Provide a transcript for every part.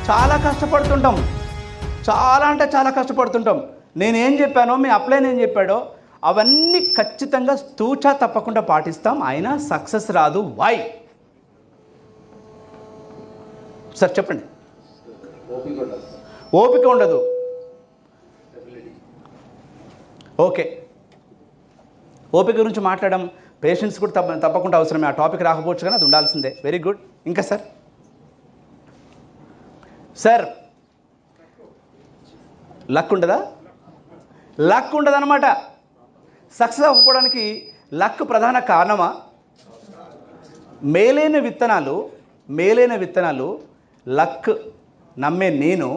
చాలా కష్టపడుతుంటాం, చాలా అంటే చాలా కష్టపడుతుంటాం. నేనేం చెప్పానో మీ అప్లైన్ ఏం చెప్పాడో అవన్నీ ఖచ్చితంగా తూచా తప్పకుండా పాటిస్తాం, అయినా సక్సెస్ రాదు. వై సార్ చెప్పండి. ఓపిక ఉండదు. ఓకే, ఓపిక గురించి మాట్లాడడం, పేషెన్స్ కూడా తప్పకుండా అవసరమే. ఆ టాపిక్ రాకపోవచ్చు కానీ అది ఉండాల్సిందే. Very good. ఇంకా సార్ సార్ లక్ ఉండదా? లక్ ఉండదన్నమాట. సక్సెస్ అవ్వడానికి లక్ ప్రధాన కారణమా? మేలైన విత్తనాలు లక్ నమ్మే నేను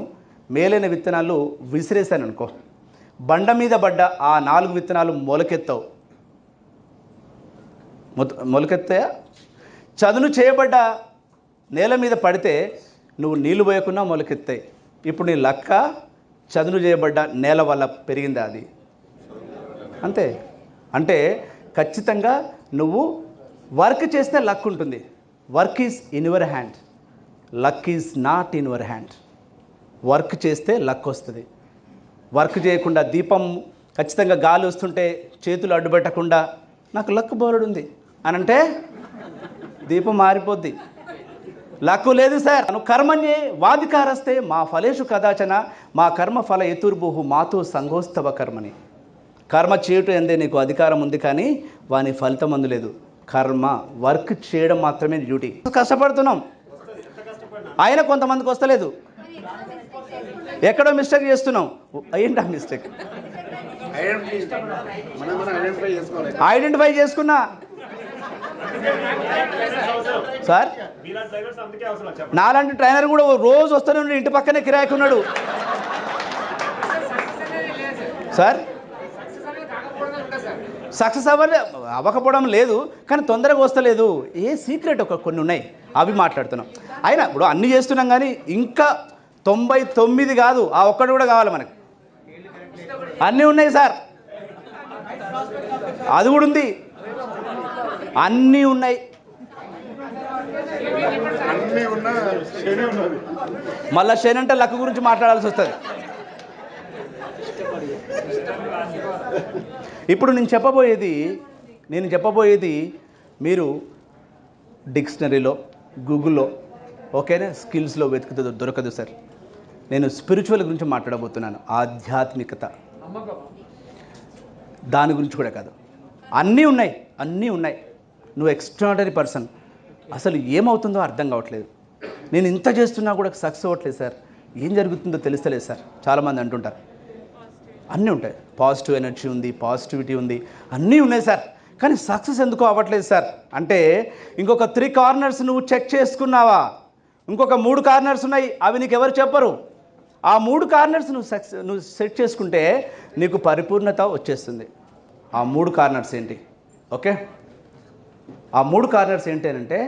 మేలైన విత్తనాలు విసిరేశాను అనుకో, బండ మీద పడ్డ ఆ 4 విత్తనాలు మొలకెత్తాయా? చదును చేయబడ్డ నేల మీద పడితే నువ్వు నీళ్లు పోయకుండా మొలకెత్తాయి. ఇప్పుడు నీ లక్క చదును చేయబడ్డ నేల వల్ల పెరిగిందా? అది అంతే. అంటే ఖచ్చితంగా నువ్వు వర్క్ చేస్తే లక్ ఉంటుంది. Work is in your hand, luck is not in your hand. Work చేస్తే లక్ వస్తుంది. వర్క్ చేయకుండా దీపం ఖచ్చితంగా గాలి వస్తుంటే చేతులు అడ్డుపెట్టకుండా నాకు లక్ బోర్డు ఉంది అని అంటే దీపం మారిపోద్ది. లక్ లేదు సార్. నువ్వు కర్మణ్యే వాధికారస్తే మా ఫలేషు కదాచన మా కర్మ ఫల ఎతుర్భుహు మాతో సంగోస్తవ కర్మని. కర్మ చేయటం ఎందే నీకు అధికారం ఉంది, కానీ వాని ఫలితం అందులేదు. కర్మ వర్క్ చేయడం మాత్రమే డ్యూటీ. కష్టపడుతున్నాం, అయినా కొంతమందికి వస్తలేదు. ఎక్కడో మిస్టేక్ చేస్తున్నాం. ఏంటి ఆ మిస్టేక్? ఐడెంటిఫై చేసుకున్నా సార్. నాలాంటి ట్రైనర్ కూడా రోజు వస్తూనే ఉన్నాడు, ఇంటి పక్కనే కిరాయికి ఉన్నాడు సార్. సక్సెస్ అవ్వకపోవడం లేదు, కానీ తొందరగా వస్తలేదు. ఏ సీక్రెట్ కొన్ని ఉన్నాయి, అవి మాట్లాడుతున్నాం. అయినా ఇప్పుడు అన్నీ చేస్తున్నాం, కానీ ఇంకా 99 కాదు, ఆ ఒక్కటి కూడా కావాలి మనకి. అన్నీ ఉన్నాయి సార్, అది కూడా ఉంది, అన్నీ ఉన్నాయి. మళ్ళా శని అంటే లక్ గురించి మాట్లాడాల్సి వస్తుంది. ఇప్పుడు నేను చెప్పబోయేది మీరు డిక్షనరీలో, గూగుల్లో, ఓకేనా, స్కిల్స్లో వెతుకుతుంది దొరకదు సార్. నేను స్పిరిచువల్ గురించి మాట్లాడబోతున్నాను. ఆధ్యాత్మికత, దాని గురించి కూడా కాదు. అన్నీ ఉన్నాయి. నువ్వు ఎక్స్ట్రాడనరీ పర్సన్. అసలు ఏమవుతుందో అర్థం కావట్లేదు. నేను ఇంత చేస్తున్నా కూడా సక్సెస్ అవ్వట్లేదు సార్, ఏం జరుగుతుందో తెలుస్తలేదు సార్ చాలామంది అంటుంటారు. అన్నీ ఉంటాయి, పాజిటివ్ ఎనర్జీ ఉంది, పాజిటివిటీ ఉంది, అన్నీ ఉన్నాయి సార్, కానీ సక్సెస్ ఎందుకో అవ్వట్లేదు సార్ అంటే ఇంకొక 3 కార్నర్స్ నువ్వు చెక్ చేసుకున్నావా? ఇంకొక 3 కార్నర్స్ ఉన్నాయి, అవి నీకు ఎవరు చెప్పరు. ఆ 3 కార్నర్స్ నువ్వు సెట్ చేసుకుంటే నీకు పరిపూర్ణత వచ్చేస్తుంది. ఆ 3 కార్నర్స్ ఏంటి? ఓకే, ఆ 3 కార్నర్స్ ఏంటి అంటే,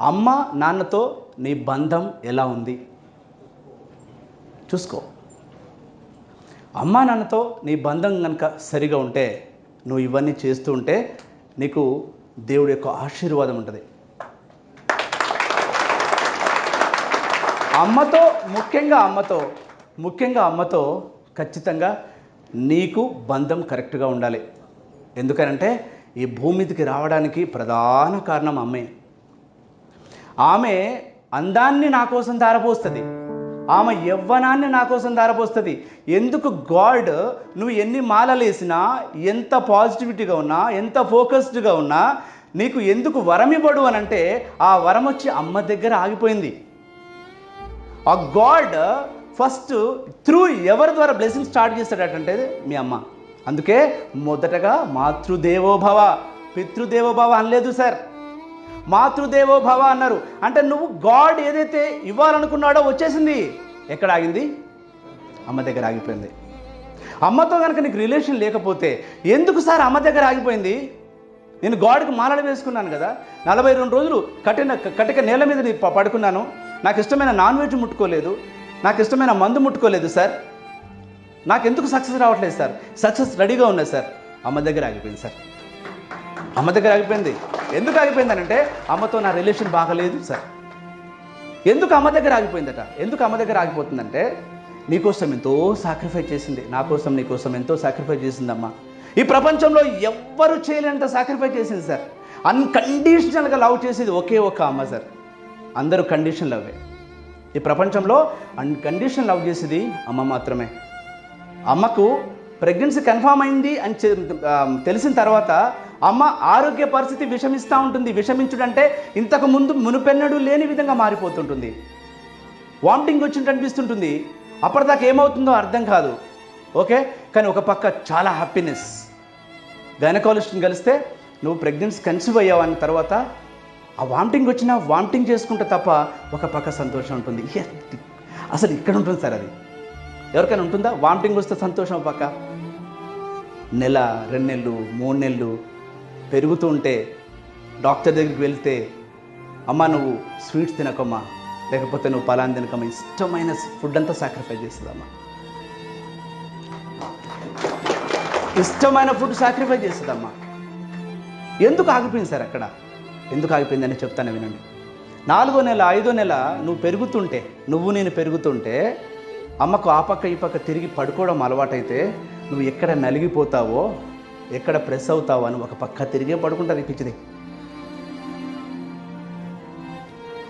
అమ్మ నాన్నతో నీ బంధం ఎలా ఉంది చూసుకో. అమ్మా నాన్నతో నీ బంధం కనుక సరిగా ఉంటే, నువ్వు ఇవన్నీ చేస్తూ ఉంటే నీకు దేవుడి యొక్క ఆశీర్వాదం ఉంటుంది. ముఖ్యంగా అమ్మతో ఖచ్చితంగా నీకు బంధం కరెక్ట్గా ఉండాలి. ఎందుకనంటే ఈ భూమి మీదకి రావడానికి ప్రధాన కారణం అమ్మే. ఆమె అందాన్ని నా కోసం ధారపోస్తుంది, ఆమె యవ్వనాన్ని నా కోసం ధారపోస్తుంది. ఎందుకు గాడ్ నువ్వు ఎన్ని మాలలు వేసినా, ఎంత పాజిటివిటీగా ఉన్నా, ఎంత ఫోకస్డ్గా ఉన్నా, నీకు ఎందుకు వరం ఇవ్వడు అని అంటే, ఆ వరం వచ్చి అమ్మ దగ్గర ఆగిపోయింది. ఆ గాడ్ ఫస్ట్ త్రూ ఎవరి ద్వారా బ్లెస్సింగ్ స్టార్ట్ చేస్తాడటంటే మీ అమ్మ. అందుకే మొదటగా మాతృదేవోభవ, పితృదేవోభవ అనలేదు సార్, మాతృదేవోభవ అన్నారు. అంటే నువ్వు గాడ్ ఏదైతే ఇవ్వాలనుకున్నాడో వచ్చేసింది. ఎక్కడ ఆగింది? అమ్మ దగ్గర ఆగిపోయింది. అమ్మతో కనుక నీకు రిలేషన్ లేకపోతే ఎందుకు సార్ అమ్మ దగ్గర ఆగిపోయింది? నేను గాడ్కి మాలలు వేసుకున్నాను కదా, 42 రోజులు కటిక నేల మీద పడుకున్నాను, నాకు ఇష్టమైన నాన్ వెజ్ ముట్టుకోలేదు, నాకు ఇష్టమైన మందు ముట్టుకోలేదు సార్, నాకెందుకు సక్సెస్ రావట్లేదు సార్? సక్సెస్ రెడీగా ఉన్నది సార్, అమ్మ దగ్గర ఆగిపోయింది సార్. అమ్మ దగ్గర ఆగిపోయింది. ఎందుకు ఆగిపోయిందనంటే అమ్మతో నా రిలేషన్ బాగలేదు సార్. ఎందుకు అమ్మ దగ్గర ఆగిపోయిందట? ఎందుకు అమ్మ దగ్గర ఆగిపోతుందంటే, నీకోసం ఎంతో సాక్రిఫైస్ చేసింది, నా కోసం నీ కోసం ఎంతో సాక్రిఫైస్ చేసిందమ్మా. ఈ ప్రపంచంలో ఎవ్వరు చేయలేనంత సాక్రిఫైస్ చేసింది సార్. అన్కండిషనల్గా లవ్ చేసేది ఒకే ఒక అమ్మ సార్. అందరూ కండిషన్ లవ్వే. ఈ ప్రపంచంలో అన్కండిషన్ లవ్ చేసేది అమ్మ మాత్రమే. అమ్మకు ప్రెగ్నెన్సీ కన్ఫామ్ అయింది అని తెలిసిన తర్వాత అమ్మ ఆరోగ్య పరిస్థితి విషమిస్తూ ఉంటుంది. విషమించుడంటే ఇంతకు ముందు మునుపెన్నడూ లేని విధంగా మారిపోతుంటుంది. వామిటింగ్ వచ్చినట్టు అనిపిస్తుంటుంది. అప్పటిదాకా ఏమవుతుందో అర్థం కాదు. ఓకే, కానీ ఒక పక్క చాలా హ్యాపీనెస్. గైనకాలజిస్ట్ని కలిస్తే నువ్వు ప్రెగ్నెన్సీ కన్సీవ్ అయ్యావు అన్న తర్వాత ఆ వామిటింగ్ వచ్చినా వామిటింగ్ చేసుకుంటే తప్ప ఒక పక్క సంతోషం ఉంటుంది. అసలు ఇక్కడ ఉంటుంది సార్. అది ఎవరికైనా ఉంటుందా? వామిటింగ్ వస్తే సంతోషం ఒక పక్క, నెల 2 నెలలు 3 నెలలు పెరుగుతూ ఉంటే డాక్టర్ దగ్గరికి వెళ్తే, అమ్మ నువ్వు స్వీట్స్ తినకమ్మా, లేకపోతే నువ్వు పలాన్ తినకమ్మా, ఇష్టమైన ఫుడ్ అంతా సాక్రిఫైస్ చేస్తుందమ్మా. ఇష్టమైన ఫుడ్ సాక్రిఫైస్ చేస్తుందమ్మా. ఎందుకు ఆగిపోయింది సార్ అక్కడ? ఎందుకు ఆగిపోయిందని చెప్తాను వినండి. 4వ నెల 5వ నెల నువ్వు పెరుగుతుంటే, నేను పెరుగుతుంటే అమ్మకు ఆ పక్క ఈ పక్క తిరిగి పడుకోవడం అలవాటైతే నువ్వు ఎక్కడ నలిగిపోతావో, ఎక్కడ ప్రెస్ అవుతావో అని ఒక పక్క తిరిగే పడుకుంటుంది పిచ్చిది.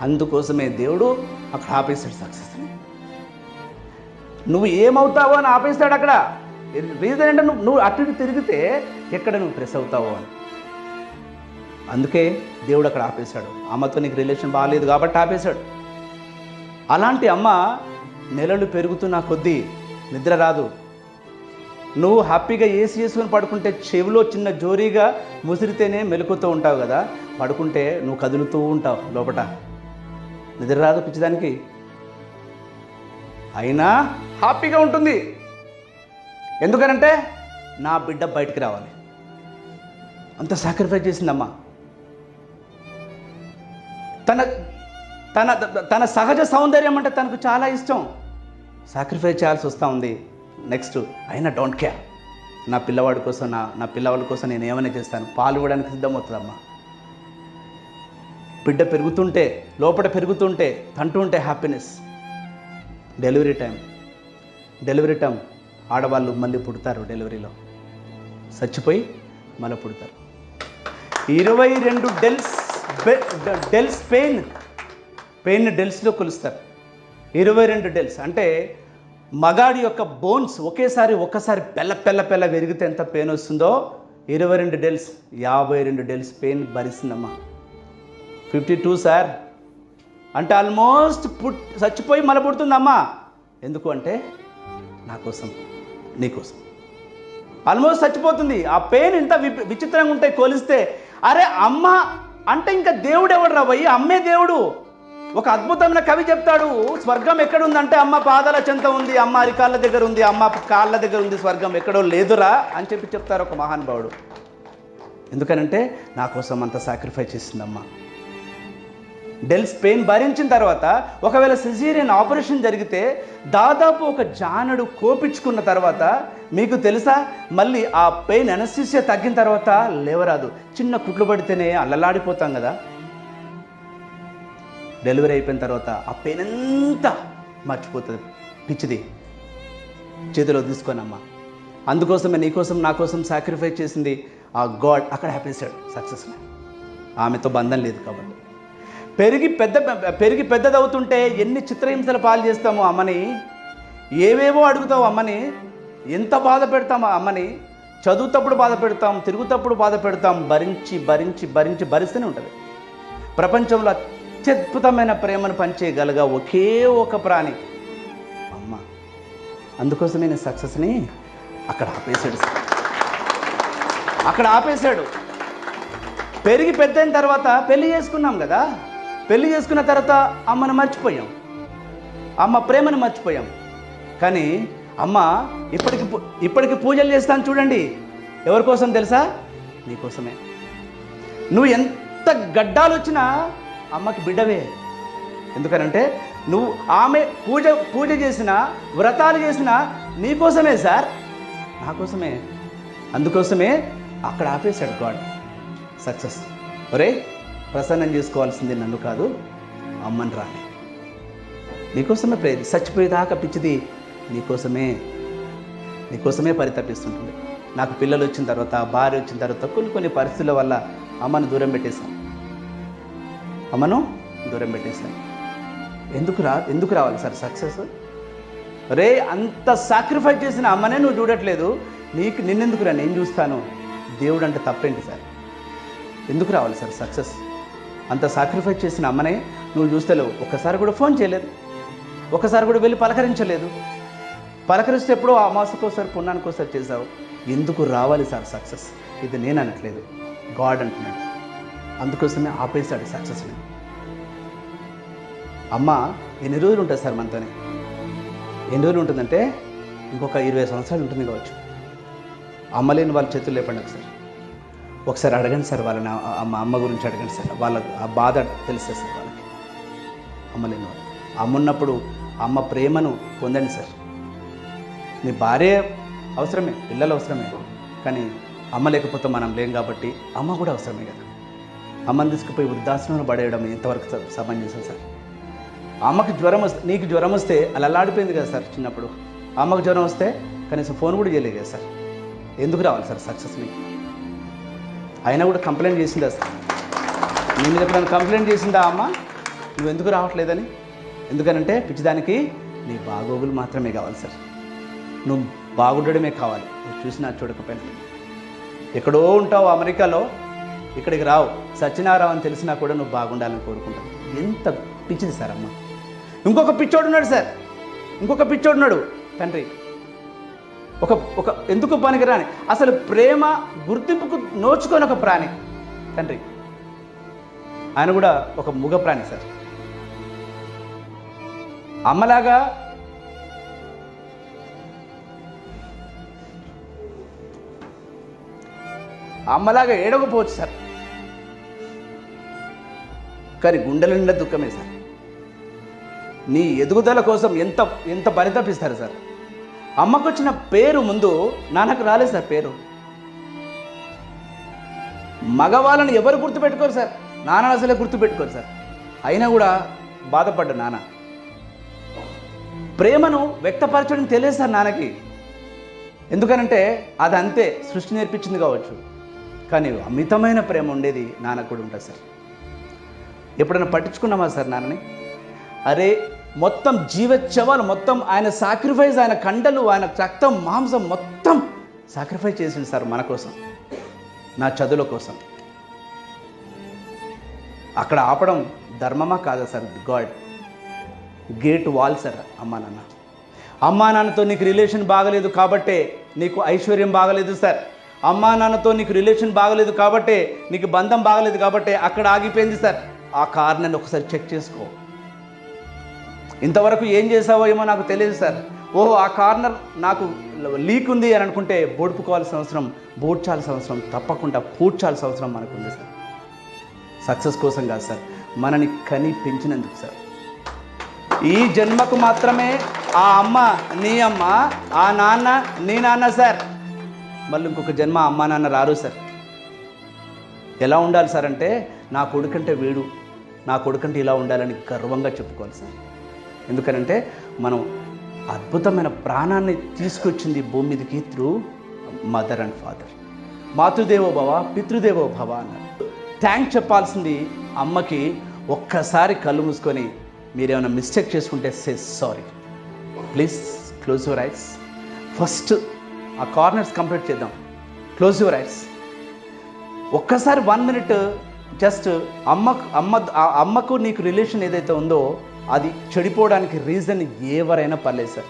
అందుకోసమే దేవుడు అక్కడ ఆపేస్తాడు సక్సెస్ని. నువ్వు ఏమవుతావో అని ఆపేస్తాడు అక్కడ. రీజన్ అంటే నువ్వు అటు తిరిగితే ఎక్కడ నువ్వు ప్రెస్ అవుతావో అని. అందుకే దేవుడు అక్కడ ఆపేశాడు. అమ్మతో నీకు రిలేషన్ బాగాలేదు కాబట్టి ఆపేశాడు. అలాంటి అమ్మ నెలలు పెరుగుతున్న కొద్దీ నిద్ర రాదు. నువ్వు హ్యాపీగా ఏసీ చేసుకుని పడుకుంటే చెవిలో చిన్న జోరీగా ముసిరితేనే మెలుకుతూ ఉంటావు కదా, పడుకుంటే నువ్వు కదులుతూ ఉంటావు లోపట. నిద్ర రాదు పిచ్చిదానికి, అయినా హ్యాపీగా ఉంటుంది. ఎందుకనంటే నా బిడ్డ బయటికి రావాలి. అంత సాక్రిఫైస్ చేసిందమ్మా. తన తన తన సహజ సౌందర్యం అంటే తనకు చాలా ఇష్టం. సాక్రిఫైస్ చేయాల్సి వస్తూ ఉంది. నెక్స్ట్ అయినా డోంట్ కేర్. నా పిల్లవాడి కోసం, నా పిల్లవాడి కోసం నేను ఏమైనా చేస్తాను. పాలు ఇవ్వడానికి సిద్ధమవుతుందమ్మా. బిడ్డ పెరుగుతుంటే, లోపల పెరుగుతుంటే, తంటుంటే హ్యాపీనెస్. డెలివరీ టైం ఆడవాళ్ళు మళ్ళీ పుడతారు. డెలివరీలో చచ్చిపోయి మళ్ళీ పుడతారు. 22 డెల్స్ పెయిన్ డెల్స్లో కొలుస్తారు. 22 డెల్స్ అంటే మగాడి యొక్క బోన్స్ ఒక్కసారి పెల్ల విరిగితే ఎంత పెయిన్ వస్తుందో 22 డెల్స్ 52 డెల్స్ పెయిన్ భరిస్తుందమ్మా. 52 సార్ అంటే ఆల్మోస్ట్ చచ్చిపోయి మళ్ళీ పుడుతుందమ్మా. ఎందుకు అంటే నా కోసం, నీ కోసం. ఆల్మోస్ట్ చచ్చిపోతుంది. ఆ పెయిన్ ఇంత విచిత్రంగా ఉంటాయి కోలిస్తే. అరే అమ్మ అంటే ఇంకా దేవుడు ఎవడు రా భయ్య? అమ్మే దేవుడు. ఒక అద్భుతమైన కవి చెప్తాడు, స్వర్గం ఎక్కడుందంటే అమ్మ పాదాల చెంత ఉంది, అమ్మ అరికాళ్ళ దగ్గర ఉంది, అమ్మ కాళ్ళ దగ్గర ఉంది, స్వర్గం ఎక్కడో లేదురా అని చెప్తారు ఒక మహానుభావుడు. ఎందుకనంటే నా కోసం అంత సాక్రిఫైస్ చేసిందమ్మా. డెల్స్ పెయిన్ భరించిన తర్వాత ఒకవేళ సిజేరియన్ ఆపరేషన్ జరిగితే దాదాపు ఒక జానడు కోపించుకున్న తర్వాత మీకు తెలుసా, మళ్ళీ ఆ పెయిన్ అనస్థీసియా తగ్గిన తర్వాత లేవరాదు. చిన్న కుట్లు పడితేనే అల్లలాడిపోతాం కదా. డెలివరీ అయిపోయిన తర్వాత ఆ పెయిన్ అంతా మర్చిపోతుంది పిచ్చిది. చేతిలో తీసుకోనమ్మా. అందుకోసమే నీకోసం నా కోసం సాక్రిఫైస్ చేసింది ఆ గాడ్. అక్కడ ఆపేశాడు సక్సెస్ని. ఆమెతో బంధం లేదు కాబట్టి. పెరిగి పెద్దదవుతుంటే ఎన్ని చిత్రహింసలు పాలు చేస్తామో అమ్మని, ఏవేవో అడుగుతావు అమ్మని, ఎంత బాధ పెడతామో అమ్మని. చదువుతప్పుడు బాధ పెడతాం, తిరుగుతప్పుడు బాధ పెడతాం. భరిస్తూనే ఉంటుంది. ప్రపంచంలో అత్యద్భుతమైన ప్రేమను పంచేయగలగ ఒకే ఒక ప్రాణి అమ్మ. అందుకోసమే నేను సక్సెస్ని అక్కడ ఆపేశాడు. పెరిగి పెద్దయిన తర్వాత పెళ్లి చేసుకున్నాం కదా. పెళ్లి చేసుకున్న తర్వాత అమ్మను మర్చిపోయాం, అమ్మ ప్రేమను మర్చిపోయాం. కానీ అమ్మ ఇప్పటికి పూజలు చేస్తాను చూడండి. ఎవరి కోసం తెలుసా? నీకోసమే. నువ్వు ఎంత గడ్డాలు వచ్చినా అమ్మకి బిడ్డవే. ఎందుకనంటే నువ్వు ఆమె పూజ చేసినా, వ్రతాలు చేసినా నీకోసమే సార్, నా కోసమే. అందుకోసమే అక్కడ ఆపేశాడు గాడ్ సక్సెస్. ఒరే ప్రసన్నం చేసుకోవాల్సింది నన్ను కాదు, అమ్మని రాని. నీకోసమే చచ్చిపోయేదాకా పిచ్చిది నీకోసమే పరితపిస్తుంటుంది. నాకు పిల్లలు వచ్చిన తర్వాత, భార్య వచ్చిన తర్వాత కొన్ని పరిస్థితుల వల్ల అమ్మను దూరం పెట్టేశాను. ఎందుకు రావాలి సార్ సక్సెస్? రే, అంత సాక్రిఫైస్ చేసిన అమ్మనే నువ్వు చూడట్లేదు, నిన్నెందుకురా నేను చూస్తాను. దేవుడు అంటే తప్పేంటి సార్? ఎందుకు రావాలి సార్ సక్సెస్? అంత సాక్రిఫైస్ చేసిన అమ్మనే నువ్వు చూస్తలేవు. ఒక్కసారి కూడా ఫోన్ చేయలేదు, ఒకసారి కూడా వెళ్ళి పలకరించలేదు. పలకరిస్తే ఎప్పుడో అమాసకోసారి పుణ్యానికోసారి చేసావు. ఎందుకు రావాలి సార్ సక్సెస్? ఇది నేను అనట్లేదు, గాడ్ అంటున్నాడు. అందుకోసమే ఆపేశాడు సక్సెస్ని. అమ్మ ఎన్ని రోజులు ఉంటుంది సార్ మనతోనే? ఎన్ని రోజులు ఉంటుందంటే ఇంకొక 20 సంవత్సరాలు ఉంటుంది కావచ్చు. అమ్మ లేని వాళ్ళ చేతులు లేపండి ఒకసారి అడగండి సార్ వాళ్ళని. అమ్మ గురించి అడగండి సార్. వాళ్ళ ఆ బాధ తెలుస్తుంది సార్ వాళ్ళకి. అమ్మ లేని వాళ్ళు, అమ్మ ఉన్నప్పుడు అమ్మ ప్రేమను పొందండి సార్. నీ భార్య అవసరమే, పిల్లలు అవసరమే, కానీ అమ్మ లేకపోతే మనం లేం కాబట్టి అమ్మ కూడా అవసరమే కదా. అమ్మని తీసుకుపోయి వృద్ధాశ్రమంలో పడేయడం ఎంతవరకు సమంజసం సార్? అమ్మకి జ్వరం వస్తే, నీకు జ్వరం వస్తే అలా అల్లాడిపోయింది కదా సార్ చిన్నప్పుడు. అమ్మకు జ్వరం వస్తే కనీసం ఫోన్ కూడా చేయలేదు కదా సార్. ఎందుకు రావాలి సార్ సక్సెస్ మీకు? అయినా కూడా కంప్లైంట్ చేసిందా సార్? నీ మీద ఎప్పుడైనా కంప్లైంట్ చేసిందా అమ్మ నువ్వు ఎందుకు రావట్లేదని? ఎందుకనంటే పిచ్చిదానికి నీ బాగోగులు మాత్రమే కావాలి సార్. నువ్వు బాగుండడమే కావాలి, నువ్వు చూసినా చూడకపోయినా. ఎక్కడో ఉంటావు అమెరికాలో, ఇక్కడికి రావు, సత్యనారావు అని తెలిసినా కూడా నువ్వు బాగుండాలని కోరుకుంటావు. ఎంత పిచ్చిది సార్ అమ్మ. ఇంకొక పిచ్చోడు ఉన్నాడు తండ్రి, ఒక ఎందుకు పనికిరాని, అసలు ప్రేమ గుర్తింపుకు నోచుకొని ఒక ప్రాణి తండ్రి. ఆయన కూడా ఒక మూగ ప్రాణి సార్. అమ్మలాగా ఏడవకపోవచ్చు సార్, కానీ గుండెల నిండా దుఃఖమే సార్. నీ ఎదుగుదల కోసం ఎంత పరితపిస్తారు సార్. అమ్మకు వచ్చిన పేరు ముందు నాన్నకు రాలేదు సార్ పేరు. మగవాళ్ళని ఎవరు గుర్తుపెట్టుకోరు సార్, నాన్న అసలే గుర్తుపెట్టుకోరు సార్. అయినా కూడా బాధపడ్డ నాన్న. ప్రేమను వ్యక్తపరచడం తెలియదు సార్ నాన్నకి. ఎందుకనంటే అది అంతే, సృష్టి నేర్పించింది కావచ్చు, కానీ అమితమైన ప్రేమ ఉండేది నాన్నకు కూడా ఉంటుంది సార్. ఎప్పుడైనా పట్టించుకున్నామా సార్ నాన్నని? అరే, మొత్తం జీవోత్సవాలు, మొత్తం ఆయన సాక్రిఫైస్, ఆయన కండలు, ఆయన రక్తం, మాంసం మొత్తం సాక్రిఫైస్ చేసింది సార్ మన కోసం, నా చదువుల కోసం. అక్కడ ఆపడం ధర్మమా కాదా sir? God gate wall sir. అమ్మా నాన్నతో నీకు రిలేషన్ బాగలేదు కాబట్టే నీకు ఐశ్వర్యం బాగలేదు సార్. అమ్మా నాన్నతో నీకు రిలేషన్ బాగలేదు కాబట్టే నీకు బంధం బాగలేదు కాబట్టే అక్కడ ఆగిపోయింది సార్. ఆ కారణాన్ని ఒకసారి చెక్ చేసుకో. ఇంతవరకు ఏం చేసావో ఏమో నాకు తెలియదు సార్. ఓహో, ఆ కార్నర్ నాకు లీక్ ఉంది అని అనుకుంటే బోడ్పుకోవాల్సిన అవసరం, బోడ్చాల్సిన అవసరం, తప్పకుండా పూడ్చాల్సిన అవసరం మనకుంది సార్. సక్సెస్ కోసం కాదు సార్, మనని కని పెంచినందుకు సార్. ఈ జన్మకు మాత్రమే ఆ అమ్మ నీ అమ్మ, ఆ నాన్న నీ నాన్న సార్. మళ్ళీ ఇంకొక జన్మ అమ్మ నాన్న రారు సార్. ఎలా ఉండాలి సార్ అంటే, నా కొడుకంటే వీడు, నా కొడుకంటే ఇలా ఉండాలని గర్వంగా చెప్పుకోవాలి సార్. ఎందుకనంటే మనం అద్భుతమైన ప్రాణాన్ని తీసుకొచ్చింది భూమి మీదకి త్రూ మదర్ అండ్ ఫాదర్. మాతృదేవో భవ పితృదేవో భవ అన్నారు. థ్యాంక్స్ చెప్పాల్సింది అమ్మకి. ఒక్కసారి కళ్ళు మూసుకొని మీరేమైనా మిస్టేక్ చేసుకుంటే say sorry. Please close your eyes. First ఆ కార్నర్స్ కంప్లీట్ చేద్దాం. Close your eyes. ఒక్కసారి 1 minute జస్ట్ అమ్మకు నీకు రిలేషన్ ఏదైతే ఉందో అది చెడిపోవడానికి రీజన్ ఎవరైనా పర్లేదు సార్,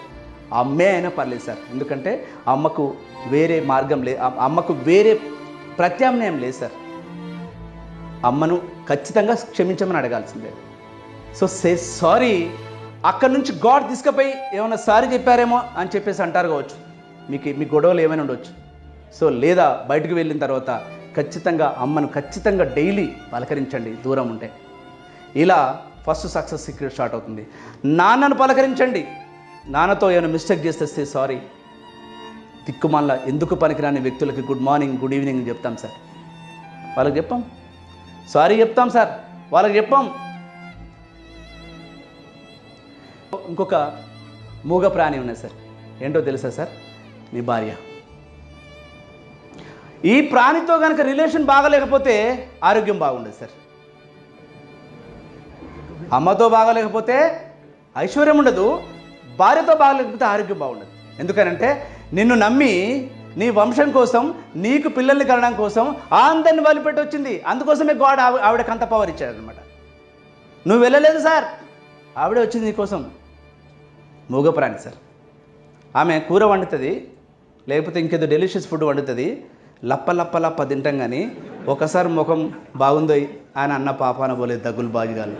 అమ్మే అయినా పర్లేదు సార్. ఎందుకంటే అమ్మకు వేరే మార్గం లేదు, అమ్మకు వేరే ప్రత్యామ్నాయం లేదు సార్. అమ్మను ఖచ్చితంగా క్షమించమని అడగాల్సిందే. So say sorry. అక్కడి నుంచి గాడ్ తీసుకుపోయి ఏమైనా సారీ చెప్పారేమో అని చెప్పేసి అంటారు కావచ్చు, మీ గొడవలు ఏమైనా ఉండవచ్చు. సో లేదా బయటకు వెళ్ళిన తర్వాత ఖచ్చితంగా అమ్మను ఖచ్చితంగా డైలీ పలకరించండి దూరం ఉంటే. ఇలా ఫస్ట్ సక్సెస్ సీక్రెట్ స్టార్ట్ అవుతుంది. నాన్నను పలకరించండి. నాన్నతో ఏమైనా మిస్టేక్ చేస్తే సారీ. దిక్కుమాల ఎందుకు పనికిరాని వ్యక్తులకి గుడ్ మార్నింగ్ గుడ్ ఈవినింగ్ చెప్తాం సార్, వాళ్ళకి చెప్పాం. సారీ చెప్తాం సార్, వాళ్ళకి చెప్పాం. ఇంకొక మూగ ప్రాణి ఉన్నది సార్. ఏంటో తెలుసా సార్? మీ భార్య. ఈ ప్రాణితో కనుక రిలేషన్ బాగలేకపోతే ఆరోగ్యం బాగుండదు సార్. అమ్మతో బాగలేకపోతే ఐశ్వర్యం ఉండదు, భార్యతో బాగలేకపోతే ఆరోగ్యం బాగుండదు. ఎందుకనంటే నిన్ను నమ్మి నీ వంశం కోసం, నీకు పిల్లల్ని కనడం కోసం అందరిని వదిలిపెట్టి వచ్చింది. అందుకోసమే గాడ్ ఆవిడకి అంత పవర్ ఇచ్చాడనమాట. నువ్వు వెళ్ళలేదు సార్, ఆవిడే వచ్చింది నీకోసం. మూగ ప్రాణి సార్. ఆమె కూర వండుతుంది, లేకపోతే ఇంకేదో డెలిషియస్ ఫుడ్ వండుతుంది, లప్ప లప్ప లప్ప తింటాం. కానీ ఒకసారి ముఖం బాగుందో అని అన్న పాపాన పోలేదు దగ్గులు బాజిగాలు.